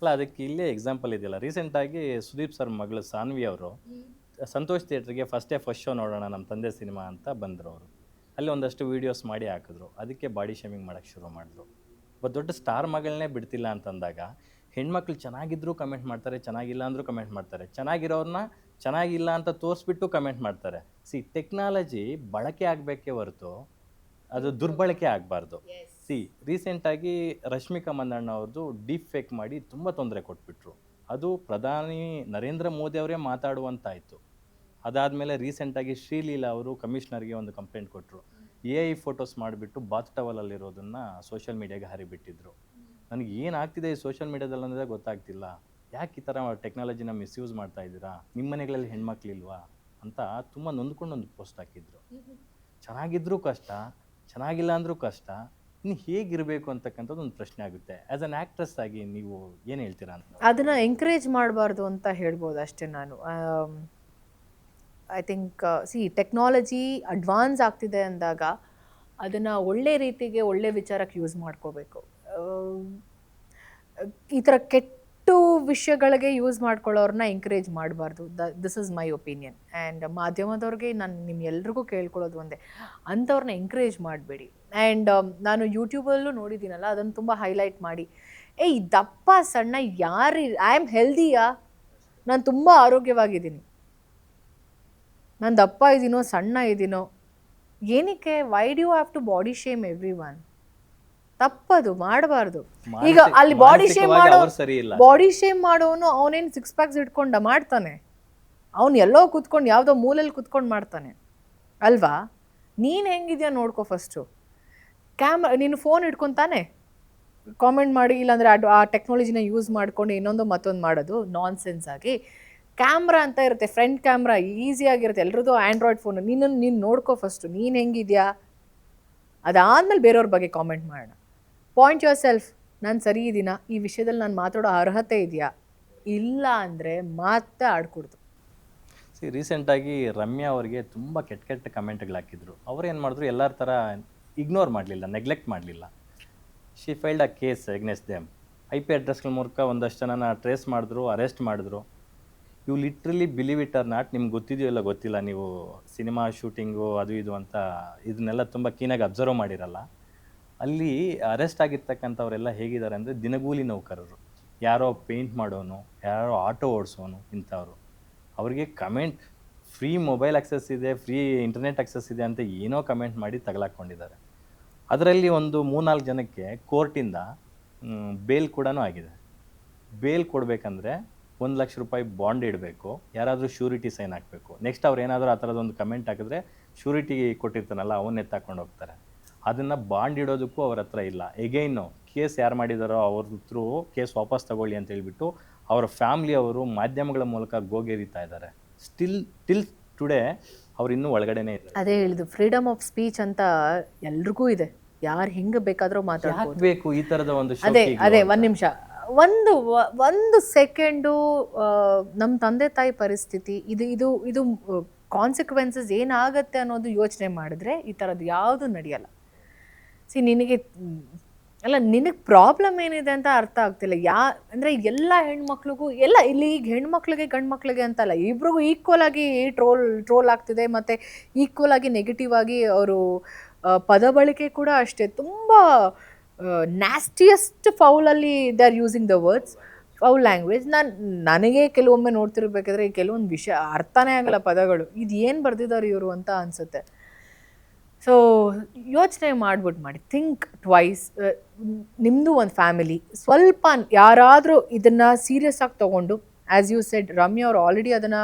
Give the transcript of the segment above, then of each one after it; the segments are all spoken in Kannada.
ಅಲ್ಲ ಅದಕ್ಕೆ ಇಲ್ಲೇ ಎಕ್ಸಾಂಪಲ್ ಇದೆಯಲ್ಲ, ರೀಸೆಂಟಾಗಿ ಸುದೀಪ್ ಸರ್ ಮಗಳು ಸಾನ್ವಿ ಅವರು ಸಂತೋಷ್ ಥಿಯೇಟ್ರಿಗೆ ಫಸ್ಟ್ ಶೋ ನೋಡೋಣ ನಮ್ಮ ತಂದೆ ಸಿನಿಮಾ ಅಂತ ಬಂದರು ಅವರು. ಅಲ್ಲಿ ಒಂದಷ್ಟು ವೀಡಿಯೋಸ್ ಮಾಡಿ ಹಾಕಿದ್ರು, ಅದಕ್ಕೆ ಬಾಡಿ ಶೇಮಿಂಗ್ ಮಾಡೋಕ್ಕೆ ಶುರು ಮಾಡಿದ್ರು. ಒಬ್ಬ ದೊಡ್ಡ ಸ್ಟಾರ್ ಮಗಳನ್ನೇ ಬಿಡ್ತಿಲ್ಲ ಅಂತಂದಾಗ ಹೆಣ್ಮಕ್ಳು ಚೆನ್ನಾಗಿದ್ರೂ ಕಮೆಂಟ್ ಮಾಡ್ತಾರೆ, ಚೆನ್ನಾಗಿಲ್ಲ ಅಂದರೂ ಕಮೆಂಟ್ ಮಾಡ್ತಾರೆ, ಚೆನ್ನಾಗಿರೋರನ್ನ ಚೆನ್ನಾಗಿಲ್ಲ ಅಂತ ತೋರಿಸ್ಬಿಟ್ಟು ಕಮೆಂಟ್ ಮಾಡ್ತಾರೆ. ಟೆಕ್ನಾಲಜಿ ಬಳಕೆ ಆಗಬೇಕೇ ಹೊರತು ಅದು ದುರ್ಬಳಕೆ ಆಗಬಾರ್ದು. ರೀಸೆಂಟಾಗಿ ರಶ್ಮಿಕಾ ಮಂದಣ್ಣ ಅವ್ರದ್ದು ಡೀಪ್ ಫೇಕ್ ಮಾಡಿ ತುಂಬ ತೊಂದರೆ ಕೊಟ್ಬಿಟ್ರು. ಅದು ಪ್ರಧಾನಿ ನರೇಂದ್ರ ಮೋದಿ ಅವರೇ ಮಾತಾಡುವಂತಾಯಿತು. ಅದಾದಮೇಲೆ ರೀಸೆಂಟಾಗಿ ಶ್ರೀಲೀಲಾ ಅವರು ಕಮಿಷನರ್ಗೆ ಒಂದು ಕಂಪ್ಲೇಂಟ್ ಕೊಟ್ಟರು. AI ಫೋಟೋಸ್ ಮಾಡಿಬಿಟ್ಟು ಬಾತ್ ಟವಲಲ್ಲಿರೋದನ್ನು ಸೋಷಿಯಲ್ ಮೀಡಿಯಾಗೆ ಹರಿಬಿಟ್ಟಿದ್ರು. ನನಗೆ ಏನಾಗ್ತಿದೆ ಈ ಸೋಷಿಯಲ್ ಮೀಡ್ಯಾದಲ್ಲಿ ಅನ್ನೋದೇ ಗೊತ್ತಾಗ್ತಿಲ್ಲ. ಯಾಕೆ ಈ ಥರ ಟೆಕ್ನಾಲಜಿನ ಮಿಸ್ಯೂಸ್ ಮಾಡ್ತಾ ಇದ್ದೀರಾ, ನಿಮ್ಮ ಮನೆಗಳಲ್ಲಿ ಹೆಣ್ಮಕ್ಳಿಲ್ವಾ ಅಂತ ತುಂಬ ನೊಂದ್ಕೊಂಡು ಒಂದು ಪೋಸ್ಟ್ ಹಾಕಿದ್ರು. ಚೆನ್ನಾಗಿದ್ರೂ ಕಷ್ಟ, ಚೆನ್ನಾಗಿಲ್ಲ ಅಂದರೂ ಕಷ್ಟ, ಇನ್ನು ಹೇಗಿರಬೇಕು ಅಂತಕ್ಕಂಥದ್ದು ಒಂದು ಪ್ರಶ್ನೆ ಆಗುತ್ತೆ. ಆ್ಯಸ್ ಅನ್ ಆ್ಯಕ್ಟ್ರೆಸ್ ಆಗಿ ನೀವು ಏನು ಹೇಳ್ತೀರಾ ಅಂತ? ಅದನ್ನು ಎಂಕರೇಜ್ ಮಾಡಬಾರ್ದು ಅಂತ ಹೇಳ್ಬೋದು ಅಷ್ಟೇ ನಾನು. ಐ ಥಿಂಕ್ ಟೆಕ್ನಾಲಜಿ ಅಡ್ವಾನ್ಸ್ ಆಗ್ತಿದೆ ಅಂದಾಗ ಅದನ್ನು ಒಳ್ಳೆ ರೀತಿಗೆ ಒಳ್ಳೆ ವಿಚಾರಕ್ಕೆ ಯೂಸ್ ಮಾಡ್ಕೋಬೇಕು. ಈ ಥರ ಕೆಟ್ಟು ವಿಷಯಗಳಿಗೆ ಯೂಸ್ ಮಾಡ್ಕೊಳ್ಳೋರನ್ನ ಎಂಕರೇಜ್ ಮಾಡಬಾರ್ದು. This is my opinion. And ಮಾಧ್ಯಮದವ್ರಿಗೆ ನಾನು ನಿಮ್ಗೆಲ್ರಿಗೂ ಕೇಳ್ಕೊಳ್ಳೋದು ಒಂದೇ, ಅಂಥವ್ರನ್ನ ಎಂಕರೇಜ್ ಮಾಡಬೇಡಿ. ಆ್ಯಂಡ್ ನಾನು ಯೂಟ್ಯೂಬಲ್ಲೂ ನೋಡಿದ್ದೀನಲ್ಲ, ಅದನ್ನು ತುಂಬ ಹೈಲೈಟ್ ಮಾಡಿ, ಈ ದಪ್ಪ ಸಣ್ಣ ಯಾರು, ಐ ಆಮ್ ಹೆಲ್ದಿಯಾ, ನಾನು ತುಂಬ ಆರೋಗ್ಯವಾಗಿದ್ದೀನಿ, ನಾನು ದಪ್ಪ ಇದ್ದೀನೋ ಸಣ್ಣ ಇದ್ದೀನೋ, ಏನಕ್ಕೆ why do you have to body shame everyone? ತಪ್ಪದು, ಮಾಡಬಾರ್ದು. ಈಗ ಅಲ್ಲಿ ಬಾಡಿ ಶೇಮ್ ಮಾಡೋನು ಅವನೇನು 6 ಪ್ಯಾಕ್ಸ್ ಇಟ್ಕೊಂಡ ಮಾಡ್ತಾನೆ, ಅವನು ಎಲ್ಲೋ ಕೂತ್ಕೊಂಡು ಯಾವುದೋ ಮೂಲೆಯಲ್ಲಿ ಕೂತ್ಕೊಂಡು ಮಾಡ್ತಾನೆ ಅಲ್ವಾ? ನೀನು ಹೆಂಗಿದ್ಯಾ ನೋಡ್ಕೊ ಫಸ್ಟು. ನೀನು ಫೋನ್ ಇಟ್ಕೊತಾನೆ ಕಾಮೆಂಟ್ ಮಾಡಿ, ಇಲ್ಲಾಂದರೆ ಆ ಟೆಕ್ನಾಲಜಿನ ಯೂಸ್ ಮಾಡ್ಕೊಂಡು ಇನ್ನೊಂದು ಮತ್ತೊಂದು ಮಾಡೋದು ನಾನ್ ಸೆನ್ಸ್ ಆಗಿ. ಕ್ಯಾಮ್ರಾ ಅಂತ ಇರುತ್ತೆ, ಫ್ರಂಟ್ ಕ್ಯಾಮ್ರಾ ಈಸಿಯಾಗಿರುತ್ತೆ, ಎಲ್ರದ್ದು ಆ್ಯಂಡ್ರಾಯ್ಡ್ ಫೋನು. ನೀನು ನೋಡ್ಕೋ ಫಸ್ಟು, ನೀನು ಹೆಂಗಿದ್ಯಾ, ಅದಾದಮೇಲೆ ಬೇರೆಯವ್ರ ಬಗ್ಗೆ ಕಾಮೆಂಟ್ ಮಾಡೋಣ. ಪಾಯಿಂಟ್ ಯುವರ್ ಸೆಲ್ಫ್, ನಾನು ಸರಿ ಇದ್ದೀನಾ, ಈ ವಿಷಯದಲ್ಲಿ ನಾನು ಮಾತಾಡೋ ಅರ್ಹತೆ ಇದೆಯಾ, ಇಲ್ಲ ಅಂದರೆ ಮತ್ತೆ ಆಡ್ಕೊಡ್ತು. ರೀಸೆಂಟಾಗಿ ರಮ್ಯಾ ಅವರಿಗೆ ತುಂಬ ಕೆಟ್ಟ ಕಮೆಂಟ್ಗಳು ಹಾಕಿದ್ರು. ಅವ್ರು ಏನು ಮಾಡಿದ್ರು, ಎಲ್ಲರ ಥರ ಇಗ್ನೋರ್ ಮಾಡಲಿಲ್ಲ, ನೆಗ್ಲೆಕ್ಟ್ ಮಾಡಲಿಲ್ಲ. She filed a case against them. IP ಅಡ್ರೆಸ್ಗಳ ಮೂಲಕ ಒಂದಷ್ಟು ಜನನ ಟ್ರೇಸ್ ಮಾಡಿದ್ರು, ಅರೆಸ್ಟ್ ಮಾಡಿದ್ರು. You literally believe it or not, ನಿಮ್ಗೆ ಗೊತ್ತಿದೆಯೋ ಇಲ್ಲ ಗೊತ್ತಿಲ್ಲ, ನೀವು ಸಿನಿಮಾ ಶೂಟಿಂಗು ಅದು ಇದು ಅಂತ ಇದನ್ನೆಲ್ಲ ತುಂಬ ಕ್ಲೀನಾಗಿ ಅಬ್ಸರ್ವ್ ಮಾಡಿರಲ್ಲ. ಅಲ್ಲಿ ಅರೆಸ್ಟ್ ಆಗಿರ್ತಕ್ಕಂಥವರೆಲ್ಲ ಹೇಗಿದ್ದಾರೆ ಅಂದರೆ ದಿನಗೂಲಿ ನೌಕರರು, ಯಾರೋ ಪೇಂಟ್ ಮಾಡೋನು, ಯಾರೋ ಆಟೋ ಓಡಿಸೋನು, ಇಂಥವ್ರು. ಅವರಿಗೆ ಕಮೆಂಟ್, ಫ್ರೀ ಮೊಬೈಲ್ ಆಕ್ಸೆಸ್ ಇದೆ, ಫ್ರೀ ಇಂಟರ್ನೆಟ್ ಆಕ್ಸೆಸ್ ಇದೆ ಅಂತ ಏನೋ ಕಮೆಂಟ್ ಮಾಡಿ ತಗಲಾಕೊಂಡಿದ್ದಾರೆ. ಅದರಲ್ಲಿ ಒಂದು 3-4 ಜನಕ್ಕೆ ಕೋರ್ಟಿಂದ ಬೇಲ್ ಕೂಡ ಆಗಿದೆ. ಬೇಲ್ ಕೊಡಬೇಕಂದ್ರೆ 1 ಲಕ್ಷ ರೂಪಾಯಿ ಬಾಂಡ್ ಇಡಬೇಕು, ಯಾರಾದರೂ ಶ್ಯೂರಿಟಿ ಸೈನ್ ಹಾಕಬೇಕು. ನೆಕ್ಸ್ಟ್ ಅವ್ರು ಏನಾದರೂ ಆ ಥರದೊಂದು ಕಮೆಂಟ್ ಹಾಕಿದ್ರೆ ಶ್ಯೂರಿಟಿ ಕೊಟ್ಟಿರ್ತಾನಲ್ಲ ಅವನ್ನ ಎತ್ತಾಕೊಂಡು ಹೋಗ್ತಾರೆ. ಅದನ್ನು ಬಾಂಡ್ ಇಡೋದಕ್ಕೂ ಅವ್ರ ಹತ್ರ ಇಲ್ಲ. ಎಗೈನು ಕೇಸ್ ಯಾರು ಮಾಡಿದಾರೋ ಅವ್ರ ಥ್ರೂ ಕೇಸ್ ವಾಪಸ್ ತಗೊಳ್ಳಿ ಅಂತ ಹೇಳ್ಬಿಟ್ಟು ಅವರ ಫ್ಯಾಮ್ಲಿಯವರು ಮಾಧ್ಯಮಗಳ ಮೂಲಕ ಗೋಗೆರಿತಾ ಇದ್ದಾರೆ. ಟಿಲ್ ಟುಡೇ ಅವ್ರು ಇನ್ನೂ ಒಳಗಡೆನೇ ಇದ್ದಾರೆ. ಅದೇ ಹೇಳಿದ್ದು, ಫ್ರೀಡಮ್ ಆಫ್ ಸ್ಪೀಚ್ ಅಂತ ಎಲ್ರಿಗೂ ಇದೆ, ಯಾರು ಹೆಂಗೆ ಬೇಕಾದರೂ ಮಾತಾಡಬೇಕು. ಈ ಥರದ ಒಂದು ಅದೇ ಒಂದು ನಿಮಿಷ, ಒಂದು ಸೆಕೆಂಡು, ನಮ್ಮ ತಂದೆ ತಾಯಿ ಪರಿಸ್ಥಿತಿ ಇದು ಇದು ಇದು ಕಾನ್ಸಿಕ್ವೆನ್ಸಸ್ ಏನಾಗತ್ತೆ ಅನ್ನೋದು ಯೋಚನೆ ಮಾಡಿದ್ರೆ ಈ ಥರದ್ದು ಯಾವುದು ನಡೆಯಲ್ಲ. ನಿನಗೆ ನಿನಗೆ ಪ್ರಾಬ್ಲಮ್ ಏನಿದೆ ಅಂತ ಅರ್ಥ ಆಗ್ತಿಲ್ಲ. ಅಂದರೆ ಎಲ್ಲ ಹೆಣ್ಮಕ್ಳಿಗೂ ಎಲ್ಲ, ಇಲ್ಲಿ ಈಗ ಹೆಣ್ಮಕ್ಳಿಗೆ ಗಂಡು ಮಕ್ಳಿಗೆ ಅಂತಲ್ಲ, ಇಬ್ರಿಗೂ ಈಕ್ವಲ್ ಆಗಿ ಟ್ರೋಲ್ ಆಗ್ತಿದೆ, ಮತ್ತು ಈಕ್ವಲ್ ಆಗಿ ನೆಗೆಟಿವ್ ಆಗಿ ಅವರು ಪದ ಬಳಕೆ ಕೂಡ ಅಷ್ಟೇ ತುಂಬ ನ್ಯಾಸ್ಟಿಯಸ್ಟ್ ಫೌಲಲ್ಲಿ they are using the words, foul language. ನನಗೆ ಕೆಲವೊಮ್ಮೆ ನೋಡ್ತಿರ್ಬೇಕಾದ್ರೆ ಕೆಲವೊಂದು ವಿಷಯ ಅರ್ಥನೇ ಆಗಲ್ಲ ಪದಗಳು, ಇದು ಏನು ಬರೆದಿದ್ದಾರೆ ಇವರು ಅಂತ ಅನಿಸುತ್ತೆ. ಸೊ ಯೋಚನೆ ಮಾಡಿ ಥಿಂಕ್ ಟ್ವೈಸ್. ನಿಮ್ಮದು ಒಂದು ಫ್ಯಾಮಿಲಿ, ಸ್ವಲ್ಪ ಯಾರಾದರೂ ಇದನ್ನು ಸೀರಿಯಸ್ ಆಗಿ ತೊಗೊಂಡು, ಆ್ಯಸ್ ಯು ಸೆಡ್ ರಮ್ಯಾ ಅವರು ಆಲ್ರೆಡಿ ಅದನ್ನು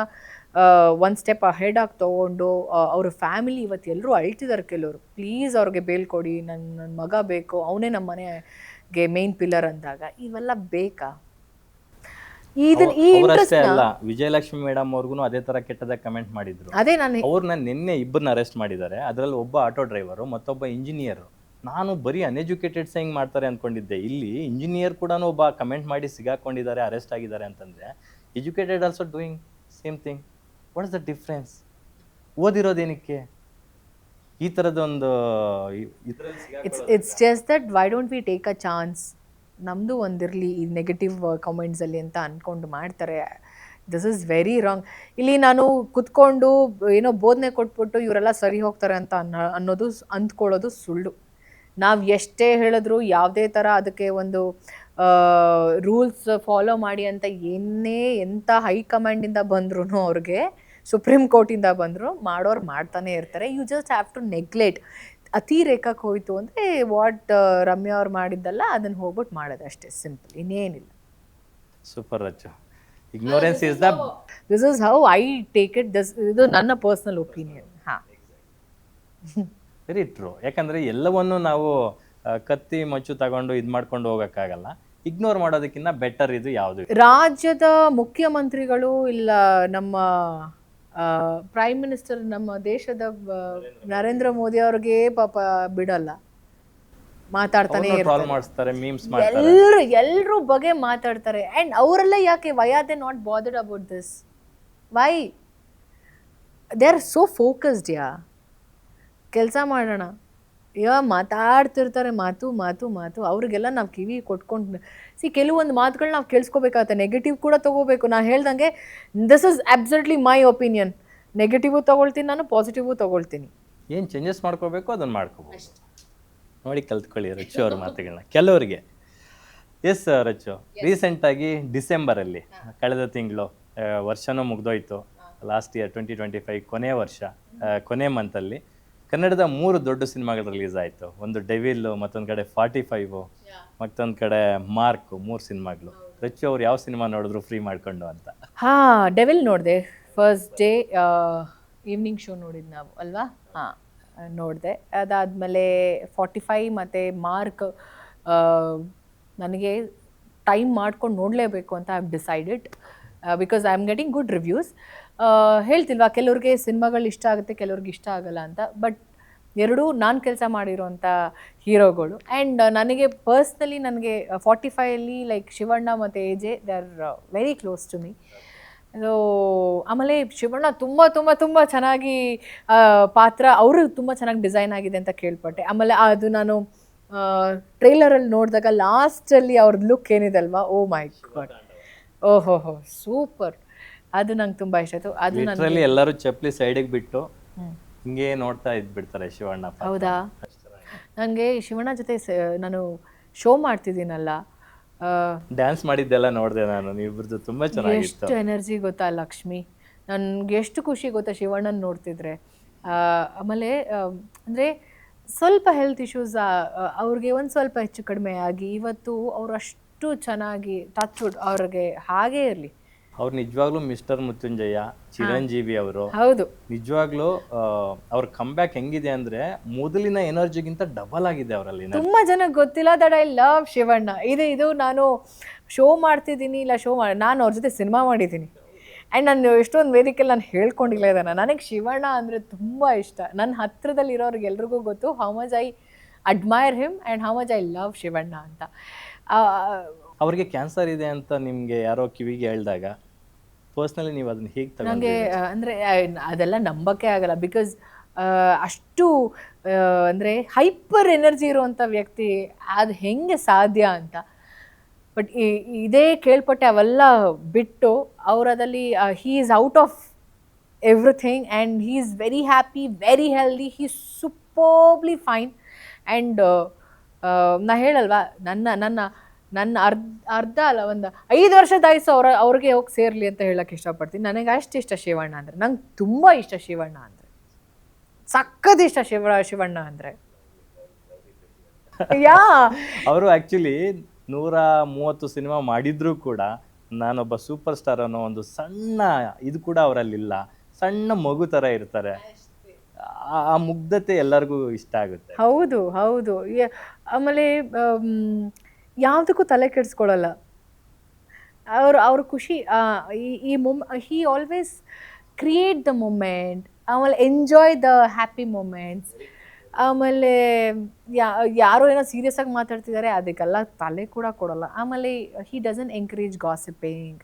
ಒಂದು ಸ್ಟೆಪ್ ಅಹೆಡ್ ಆಗಿ ತೊಗೊಂಡು ಅವ್ರ ಫ್ಯಾಮಿಲಿ ಇವತ್ತು ಎಲ್ಲರೂ ಅಳ್ತಿದ್ದಾರೆ. ಕೆಲವರು ಪ್ಲೀಸ್ ಅವ್ರಿಗೆ ಬೇಲ್ ಕೊಡಿ, ನನ್ನ ಮಗ ಬೇಕು, ಅವನೇ ನಮ್ಮ ಮನೆಗೆ ಮೇನ್ ಪಿಲ್ಲರ್ ಅಂದಾಗ ಇವೆಲ್ಲ ಬೇಕಾ? ಅಲ್ಲ, ವಿಜಯಲಕ್ಷ್ಮಿ ಮೇಡಮ್ ಅವ್ರಿಗೂ ಅದೇ ತರ ಕೆಟ್ಟದಾಗ ಕಮೆಂಟ್ ಮಾಡಿದ್ರು. ಅದೇ ನಾನು ಅವ್ರನ್ನ ನಿನ್ನೆ ಇಬ್ಬರನ್ನ ಅರೆಸ್ಟ್ ಮಾಡಿದ್ದಾರೆ. ಅದರಲ್ಲಿ ಒಬ್ಬ ಆಟೋ ಡ್ರೈವರು, ಮತ್ತೊಬ್ಬ ಇಂಜಿನಿಯರ್. ನಾನು ಬರೀ ಅನ್ಎಜುಕೇಟೆಡ್ಸ್ ಹೆಂಗ್ ಮಾಡ್ತಾರೆ ಅಂದ್ಕೊಂಡಿದ್ದೆ. ಇಲ್ಲಿ ಇಂಜಿನಿಯರ್ ಕೂಡ ಒಬ್ಬ ಕಮೆಂಟ್ ಮಾಡಿ ಸಿಗಾಕೊಂಡಿದ್ದಾರೆ, ಅರೆಸ್ಟ್ ಆಗಿದ್ದಾರೆ ಅಂತಂದ್ರೆ educated also doing same thing. What is the difference? ಓದಿರೋದೇನಕ್ಕೆ ಈ ಥರದೊಂದು it's just that why don't we take a chance? ನಮ್ಮದು ಒಂದಿರಲಿ ಈ ನೆಗೆಟಿವ್ ಕಮೆಂಟ್ಸಲ್ಲಿ ಅಂತ ಅಂದ್ಕೊಂಡು ಮಾಡ್ತಾರೆ. This is very wrong. ಇಲ್ಲಿ ನಾನು ಕುತ್ಕೊಂಡು ಏನೋ ಬೋಧನೆ ಕೊಟ್ಬಿಟ್ಟು ಇವರೆಲ್ಲ ಸರಿ ಹೋಗ್ತಾರೆ ಅಂತ ಅನ್ನೋದು ಅಂದ್ಕೊಳ್ಳೋದು ಸುಳ್ಳು. ನಾವು ಎಷ್ಟೇ ಹೇಳಿದ್ರು ಯಾವುದೇ ಥರ ಅದಕ್ಕೆ ಒಂದು ರೂಲ್ಸ್ ಫಾಲೋ ಮಾಡಿ ಅಂತ ಎಂಥ ಹೈಕಮಾಂಡಿಂದ ಬಂದ್ರೂ ಅವ್ರಿಗೆ, ಸುಪ್ರೀಂ ಕೋರ್ಟಿಂದ ಬಂದರು ಮಾಡೋರು ಮಾಡ್ತಾನೆ ಇರ್ತಾರೆ. You just have to neglect. ಅತಿ ರೇಖಕ್ಕೆ ಹೋಯಿತು ಅಂದರೆ ವಾಟ್ ರಮ್ಯಾ ಅವ್ರು ಮಾಡಿದ್ದಲ್ಲ ಅದನ್ನು ಹೋಗ್ಬಿಟ್ಟು ಮಾಡೋದು ಅಷ್ಟೇ, ಸಿಂಪಲ್, ಇನ್ನೇನಿಲ್ಲ. Super Rachchu. Ignorance is the this is how I take it. ಇದು ನನ್ನ ಪರ್ಸ್ನಲ್ ಒಪಿನಿಯನ್. ಹಾಂ, ವೆರಿ ಟ್ರೂ. ಯಾಕಂದರೆ ಎಲ್ಲವನ್ನು ನಾವು ಕತ್ತಿ ಮಚ್ಚು ತಗೊಂಡು ಇದು ಮಾಡ್ಕೊಂಡು ಹೋಗೋಕ್ಕಾಗಲ್ಲ. ಇಗ್ನೋರ್ ಮಾಡೋದಕ್ಕಿಂತ ಬೆಟರ್ ಇದು ಯಾವುದು. ರಾಜ್ಯದ ಮುಖ್ಯಮಂತ್ರಿಗಳು ಇಲ್ಲ ನಮ್ಮ ಪ್ರೈಮ್ ಮಿನಿಸ್ಟರ್, ನಮ್ಮ ದೇಶದ ನರೇಂದ್ರ ಮೋದಿ ಅವ್ರಿಗೆ ಪಾಪ ಬಿಡಲ್ಲ, ಮಾತಾಡ್ತಾನೆ ಟ್ರಾಲ್ ಮಾಡಿಸ್ತಾರೆ, ಮೀಮ್ಸ್ ಮಾಡ್ತಾರೆ, ಎಲ್ಲರೂ ಬಗ್ಗೆ ಮಾತಾಡ್ತಾರೆ. ಆ್ಯಂಡ್ ಅವರೆಲ್ಲ ಯಾಕೆ, why are they not bothered about this? Why they are so focused? ಕೆಲಸ ಮಾಡೋಣ, ಮಾತಾಡ್ತಿರ್ತಾರೆ, ಮಾತು ಮಾತು ಮಾತು. ಅವ್ರಿಗೆಲ್ಲ ನಾವು ಕಿವಿ ಕೊಟ್ಕೊಂಡು ಕೆಲವೊಂದು ಮಾತುಗಳು ನಾವು ಕೇಳಿಸ್ಕೋಬೇಕಾಗತ್ತೆ. ನೆಗೆಟಿವ್ ಕೂಡ ತೊಗೋಬೇಕು. ನಾನು ಹೇಳ್ದಂಗೆ this is absolutely my opinion. Negative ತೊಗೊಳ್ತೀನಿ ನಾನು, ಪಾಸಿಟಿವು ತೊಗೊಳ್ತೀನಿ. ಏನು ಚೇಂಜಸ್ ಮಾಡ್ಕೋಬೇಕು ಅದನ್ನು ಮಾಡ್ಕೋಬೋದು. ನೋಡಿ ಕಲ್ತ್ಕೊಳ್ಳಿ ರಚ್ಚು ಅವ್ರ ಮಾತುಗಳನ್ನ ಕೆಲವರಿಗೆ. ಎಸ್ ರಚ್ಚು, ರೀಸೆಂಟಾಗಿ ಡಿಸೆಂಬರಲ್ಲಿ ಕಳೆದ ತಿಂಗಳು ವರ್ಷನೂ ಮುಗ್ದೋಯ್ತು. ಲಾಸ್ಟ್ ಇಯರ್ 2025 ಕೊನೆ ವರ್ಷ, ಕೊನೆ ಮಂತಲ್ಲಿ ಕನ್ನಡದ 3 ದೊಡ್ಡ ಸಿನಿಮಾಗಳು ರಿಲೀಸ್ ಆಯಿತು. ಒಂದು ಡೆವಿಲ್, ಮತ್ತೊಂದು ಕಡೆ 45, ಮತ್ತೊಂದು ಕಡೆ ಮಾರ್ಕ್. 3 ಸಿನಿಮಾಗಳು. ರಚ್ಚು ಅವ್ರು ಯಾವ ಸಿನಿಮಾ ನೋಡಿದ್ರು ಫ್ರೀ ಮಾಡ್ಕೊಂಡು ಅಂತ? ಹಾಂ, ಡೆವಿಲ್ ನೋಡಿದೆ. ಫಸ್ಟ್ ಡೇ ಈವ್ನಿಂಗ್ ಶೋ ನೋಡಿದ್ದು ನಾವು ಅಲ್ವಾ? ಹಾಂ, ನೋಡಿದೆ. ಅದಾದಮೇಲೆ 45 ಮತ್ತು ಮಾರ್ಕ್ ನನಗೆ ಟೈಮ್ ಮಾಡ್ಕೊಂಡು ನೋಡಲೇಬೇಕು ಅಂತ I have decided, because I am getting good reviews. ಹೇಳ್ತಿಲ್ವಾ, ಕೆಲವ್ರಿಗೆ ಸಿನಿಮಾಗಳು ಇಷ್ಟ ಆಗುತ್ತೆ, ಕೆಲವ್ರಿಗೆ ಇಷ್ಟ ಆಗಲ್ಲ ಅಂತ. ಬಟ್ ಎರಡೂ ನಾನು ಕೆಲಸ ಮಾಡಿರೋಂಥ ಹೀರೋಗಳು. ಆ್ಯಂಡ್ ನನಗೆ ಪರ್ಸ್ನಲಿ ನನಗೆ 45ಅಲ್ಲಿ ಲೈಕ್ ಶಿವಣ್ಣ ಮತ್ತು AJ, they are very close to me. So ಆಮೇಲೆ ಶಿವಣ್ಣ ತುಂಬ ತುಂಬ ತುಂಬ ಚೆನ್ನಾಗಿ ಪಾತ್ರ, ಅವರು ತುಂಬ ಚೆನ್ನಾಗಿ ಡಿಸೈನ್ ಆಗಿದೆ ಅಂತ ಕೇಳ್ಪಟ್ಟೆ. ಆಮೇಲೆ ಅದು ನಾನು ಟ್ರೈಲರಲ್ಲಿ ನೋಡಿದಾಗ ಲಾಸ್ಟಲ್ಲಿ ಅವ್ರದ್ದು ಲುಕ್ ಏನಿದೆ ಅಲ್ವಾ, ಓ ಮೈ ಗಾಡ್, ಓಹೋ ಹೋ, ಸೂಪರ್. ಅದು ನಂಗೆ ತುಂಬ ಇಷ್ಟ ಆಯಿತು. ಅದು ಲಿಟ್ರಲಿ ಎಲ್ಲರೂ ಚಪ್ಪಲಿ ಸೈಡಿಗೆ ಬಿಟ್ಟು ಹಿಂಗೆ ನೋಡ್ತಾ ಇದ್ಬಿಡ್ತಾರೆ ಶಿವಣ್ಣ. ಹೌದಾ? ನನಗೆ ಶಿವಣ್ಣ ಜೊತೆ ನಾನು ಶೋ ಮಾಡ್ತಿದ್ದೀನಲ್ಲ, ಡ್ಯಾನ್ಸ್ ಮಾಡಿದ್ದೆಲ್ಲ ನೋಡಿದೆ ನಾನು, ನೀವಿಬ್ರದ್ದು ತುಂಬ ಚೆನ್ನಾಗಿತ್ತು. ಎಷ್ಟು ಎನರ್ಜಿ ಗೊತ್ತಾ ಲಕ್ಷ್ಮಿ, ನನಗೆ ಎಷ್ಟು ಖುಷಿ ಗೊತ್ತಾ ಶಿವಣ್ಣನ ನೋಡ್ತಿದ್ರೆ. ಆಮೇಲೆ ಅಂದರೆ ಸ್ವಲ್ಪ ಹೆಲ್ತ್ ಇಶ್ಯೂಸ್ ಅವ್ರಿಗೆ ಒಂದು ಸ್ವಲ್ಪ ಹೆಚ್ಚು ಕಡಿಮೆ ಆಗಿ ಇವತ್ತು ಅವರು ಅಷ್ಟು ಚೆನ್ನಾಗಿ, ಟಚ್ ವುಡ್ ಅವ್ರಿಗೆ ಹಾಗೇ ಇರಲಿ. ಅವ್ರು ನಿಜವಾಗ್ಲೂ ಮಿಸ್ಟರ್ ಮೃತ್ಯುಂಜಯ, ಚಿರಂಜೀವಿ ಅವರು. ಹೌದು, ನಿಜವಾಗ್ಲೂ ಅವ್ರ ಕಂಬ್ಯಾಕ್ ಹೆಂಗಿದೆ ಅಂದ್ರೆ ಮೊದಲಿನ ಎನರ್ಜಿಗಿಂತ ಡಬಲ್ ಆಗಿದೆ ಅವರಲ್ಲಿ. ತುಂಬಾ ಜನಕ್ಕೆ ಗೊತ್ತಿಲ್ಲ ದಟ್ ಐ ಲವ್ ಶಿವಣ್ಣ. ಇದು ನಾನು ಶೋ ಮಾಡ್ತಿದ್ದೀನಿ, ಇಲ್ಲ ನಾನು ಅವ್ರ ಜೊತೆ ಸಿನಿಮಾ ಮಾಡಿದ್ದೀನಿ. ಆ್ಯಂಡ್ ನಾನು ಎಷ್ಟೊಂದು ವೇದಿಕೆಯಲ್ಲಿ ನಾನು ಹೇಳ್ಕೊಂಡಿಲ್ಲ ಇದನ್ನು. ನನಗೆ ಶಿವಣ್ಣ ಅಂದರೆ ತುಂಬ ಇಷ್ಟ. ನನ್ನ ಹತ್ರದಲ್ಲಿರೋರಿಗೆ ಎಲ್ರಿಗೂ ಗೊತ್ತು how much I admire him and how much I love Shivanna ಅಂತ. ಅವ್ರಿಗೆ ಕ್ಯಾನ್ಸರ್ ಇದೆ ಅಂತ ನಿಮಗೆ ಯಾರೋ ಕಿವಿಗೆ ಹೇಳಿದಾಗ ಪರ್ಸ್ನಲಿ ನೀವು ಅದನ್ನ ಹೇಗೆ ತಗೊಂಡ್ರಿ? ನನಗೆ ಅಂದರೆ ಅದೆಲ್ಲ ನಂಬಕ್ಕೆ ಆಗಲ್ಲ. ಬಿಕಾಸ್ ಅಷ್ಟು ಅಂದರೆ ಹೈಪರ್ ಎನರ್ಜಿ ಇರುವಂಥ ವ್ಯಕ್ತಿ ಅದು ಹೆಂಗೆ ಸಾಧ್ಯ ಅಂತ. ಬಟ್ ಇದೇ ಕೇಳ್ಪಟ್ಟೆ ಅವೆಲ್ಲ ಬಿಟ್ಟು ಅವರದಲ್ಲಿ he is out of everything and he is very happy, very healthy, he is superbly fine. And ನಾ ಹೇಳಲ್ವಾ, ನನ್ನ ಅರ್ಧ ಅಲ್ಲ, ಒಂದು 5 ವರ್ಷದ ಆಯ್ಸು ಅವ್ರಿಗೆ ಹೋಗಿ ಸೇರಲಿ ಅಂತ ಹೇಳಕ್ಕೆ ಇಷ್ಟಪಡ್ತೀನಿ. ನನಗೆ ಅಷ್ಟು ಇಷ್ಟ ಶಿವಣ್ಣ ಅಂದರೆ, ನಂಗೆ ತುಂಬ ಇಷ್ಟ ಶಿವಣ್ಣ ಅಂದರೆ, ಸಕ್ಕತ್ ಇಷ್ಟ ಶಿವಣ್ಣ ಅಂದರೆ. ಅವರು ಆ್ಯಕ್ಚುಲಿ 130 ಸಿನಿಮಾ ಮಾಡಿದ್ರೂ ಕೂಡ ನಾನೊಬ್ಬ ಸೂಪರ್ ಸ್ಟಾರ್ ಅನ್ನೋ ಒಂದು ಸಣ್ಣ ಇದು ಕೂಡ ಅವರಲ್ಲಿಲ್ಲ. ಸಣ್ಣ ಮಗು ಥರ ಇರ್ತಾರೆ. ಆ ಮುಗ್ಧತೆ ಎಲ್ಲರಿಗೂ ಇಷ್ಟ ಆಗುತ್ತೆ. ಹೌದು ಹೌದು. ಆಮೇಲೆ ಯಾವುದಕ್ಕೂ ತಲೆ ಕೆಡಿಸ್ಕೊಳ್ಳಲ್ಲ. ಅವ್ರ ಖುಷಿ, ಈ he always create the moment, ಆಮೇಲೆ ಎಂಜಾಯ್ ದ ಹ್ಯಾಪಿ ಮೂಮೆಂಟ್ಸ್. ಆಮೇಲೆ ಯಾರೋ ಏನೋ ಸೀರಿಯಸ್ ಆಗಿ ಮಾತಾಡ್ತಿದ್ದಾರೆ ಅದಕ್ಕೆಲ್ಲ ತಲೆ ಕೂಡ ಕೊಡಲ್ಲ. ಆಮೇಲೆ ಹಿ ಡಸಂಟ್ ಎಂಕರೇಜ್ ಗಾಸಿಪಿಂಗ್.